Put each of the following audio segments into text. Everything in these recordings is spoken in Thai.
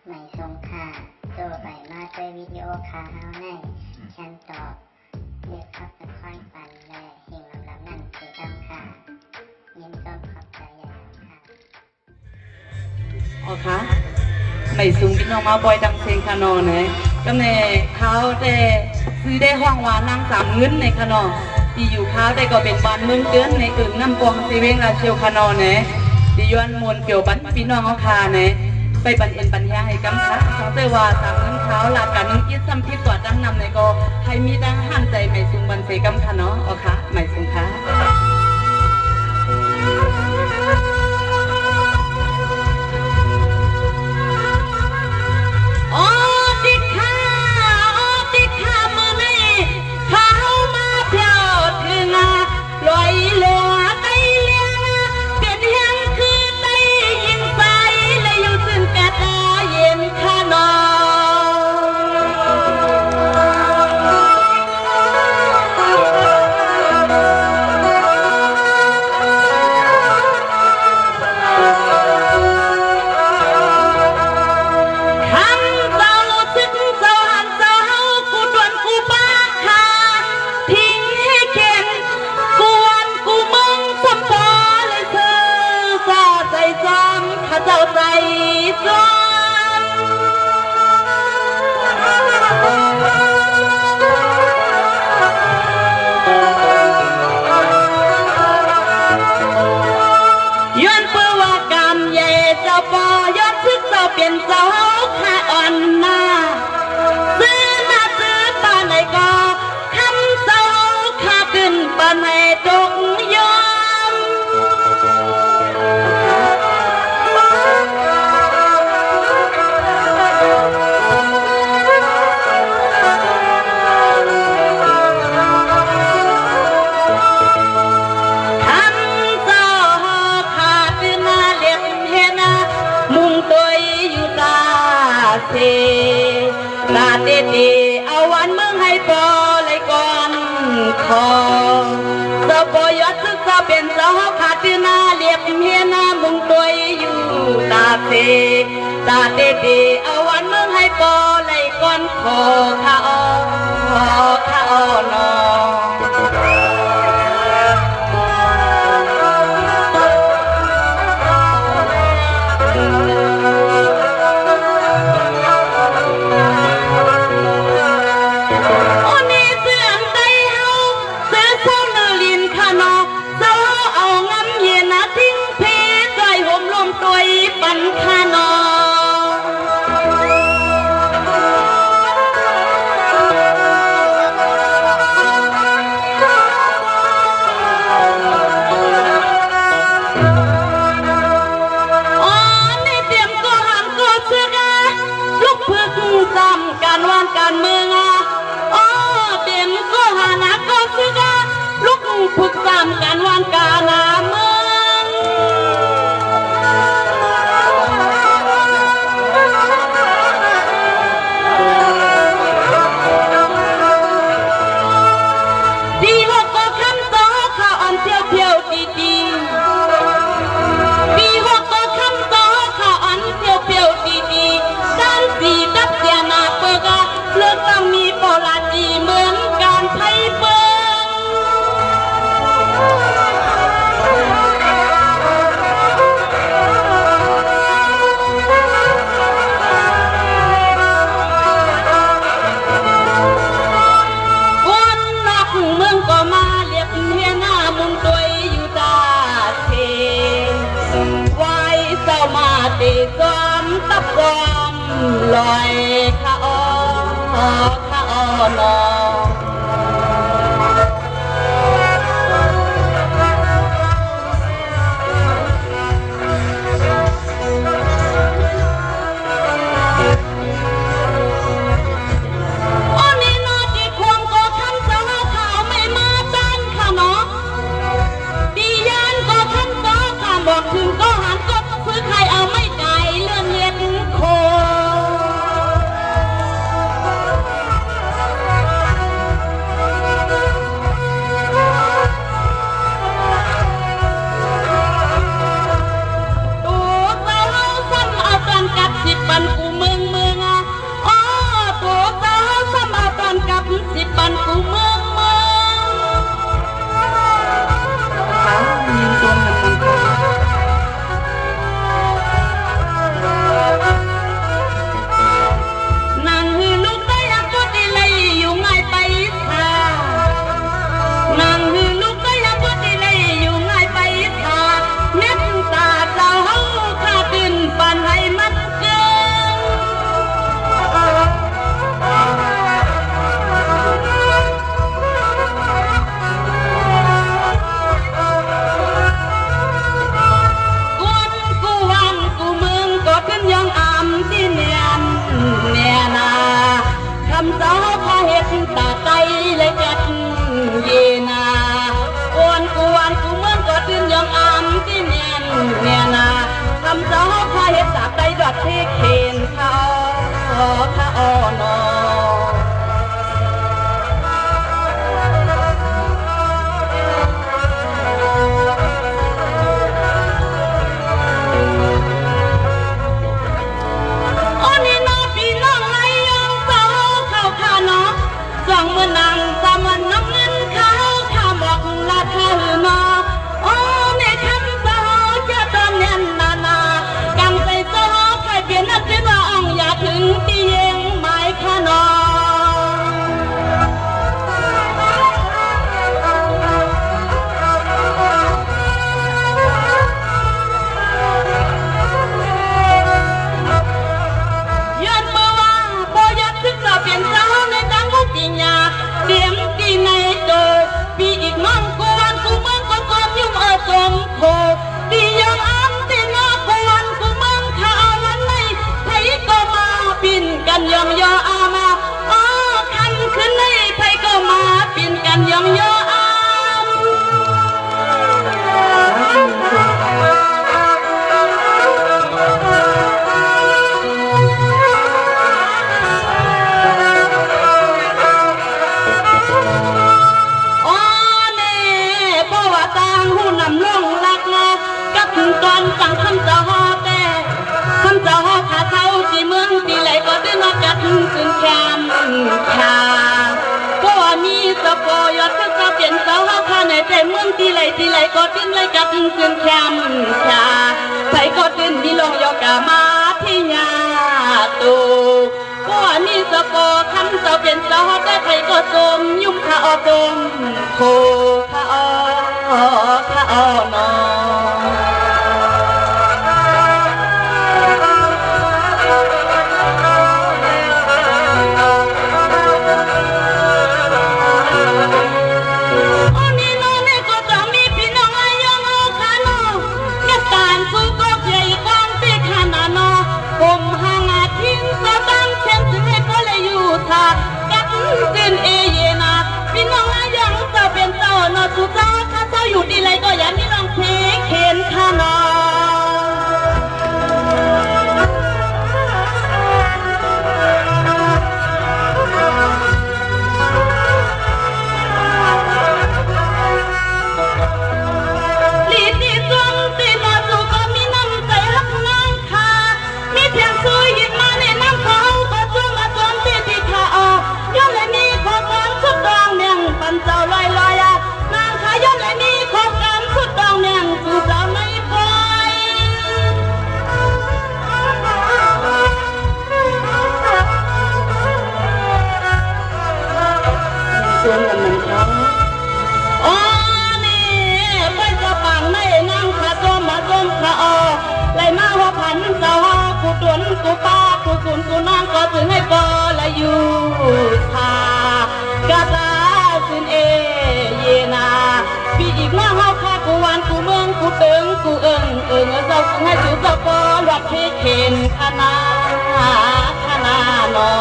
ไม่ทรงค่าตัวใบมาด้วยวิดีโอคาเฮาในฉันตอบเรียกขับตะค่อยปันและเฮงลำนั่นเสียดำค่ะยินต้นขอบใจใหญ่ค่ะอ๋อคะไม่สูงพี่น้องมาบ่อยดังเพลงคานอนะก็แม่เขาได้ซื้อได้ห้องว่านางสามเงินในคานอที่อยู่เขาได้ก็เป็นบ้านเมืองเกินในอึ่งน้ำกวงซีเวงราเชียวคานอนะที่ย้อนมวลเกี่ยวบันพี่น้องเขาคานะไปบันเอ็นปัญญาให้กำชับเขาเตว่าสามเงินเขาหลักการนึงยึดซ้ำพิษกว่าดังนำในก็ให้มีดังห้ามใจไม่สูงบันเสกำคานออ๋อคะไม่สูงค่ะเจ้าใจจนย้อนเพื่อว่ากรรมใหญ่เจ้าปอย้อนซึกเจ้าเปลี่ยนเจ้าข้าอ่อนหน้าซื้อหน้าซื้อตาไหนก็คำเจ้าข้าขึ้นปานให้ตกยอมลาเตตีเอาวันเมืองให้พอเลยก่อนขอเจ้าปอยอดซึกเจ้าเป็นเจ้าขาดที่นาเรียบเมียนามุงตัวอยู่ตาเตตีเอาวันเมืองให้พอเลยก่อนขอข้าอ้อนอการเมืองอ๋อเด่นก็หานักก็ซื้อลูกฝึกตามการวางการเมืองดีว่าก็คำต่อข่าวอันเที่ยวดีดีว่าก็คำต่อข่าวอันเที่ยวดีด้านสีดับเสียนาเปิกเลือกต้องมีปอลาดีเหมือนการไพ่เปิ้วันนักเมืองก็มาเรียบเฮียหน้ามุงตัวอยู่ตาเทไว้เจ้ามาตีความตับความลอยข้าอ้อนอบอกถึงก็หันก็ซื้อใครเอาไม่ไกลเรื่องเย็นโค ใจดอดที่เข็นเขาข้าอ่อนอสองมือนางสามันน้ำเงินเขาข้าบอกลาเธอมาโอ้ในคำสาวจะตอนเนียนนานากังใจโซ่ใครเปลี่ยนนัดเป็นว่าอ่องอย่าถึงตีเองหมายข้านอเดียมตีในโตปีอีกน้องกวนกูเมืองก็กวนยุ่งจมโคตียังอ้ำตีน้องกวนกูเมืองข้าวันไหนไทยก็มาปิ่นกันยองยออามาอ๋อคันขึ้นในไทยก็มาปิ่นกันยองยออาตอนสั่งคำเจ้าแต่คำเจ้าขาเท้าที่เมืองที่ไหลก็ได้มากัดขึ้นแคมชาก็มีสะโพยอดก็จะเปลี่ยนเจ้าข้าในใจเมืองที่ไหลก็ดิ้นไหลกัดขึ้นแคมชาใครก็ดิ้นมีลงยอกามาที่ยาตูก็มีสะโพคำเจ้าเปลี่ยนเจ้าแต่ใครก็จมยุ่มข้าอจมโคข้าอนอสุดาข้าเจ้าอยู่ดีไรก็อย่ามีน้องเพเข็นข้านอลีตีจมตีมาสู่ก็มีน้ำใจรักนางคามีเพียงซื้อหยิบมาในน้ำเขาก็จุ่มมาจมตีที่ขาออกย่อมเลยมีขอความสุดดองเนียงปันเจ้าลอยย้อนเลยมีของกำสุดดองแนงสูบเราไม่ปล่อยส่วนกันมันเขาอ๋อนี่ไปจะปังไม่นั่งขาจมมาจมขาออกไหลมาหัวพันเจ้ากูตุนกูป้ากูกุนกูน้องก็ถึงให้ปอละอยู่ทากาตาสินเอเยนาปีอีกน้าเฮาข้ากูวานกูเมืองกูเติงกูเอิงเจ้าคงให้จูเจ้าปอหลับที่เข็นคณะนอ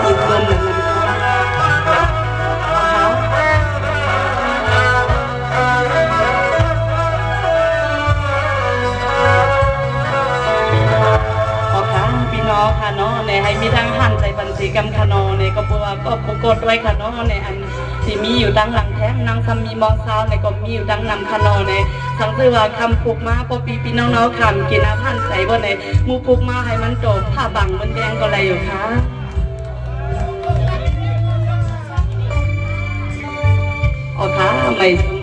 ยิ่งต้นมันพี่น้องค่ะเนาะในให้มีทั้งหันใจปันสีกรรมขนอในก็บัวก็ปกดไว้ค่ะเนาะในอันที่มีอยู่ดังหลังแท้งนางซ้ำมีมองเช้าในก็มีอยู่ดังนำขนอในสังเกตว่าคำผูกมาพอปีพี่น้องๆคำกินอาพันใส่บ่ในมูผูกมาให้มันจบผ้าบังมันแดงก็อะไรอยู่คะอ๋อค่ะไม่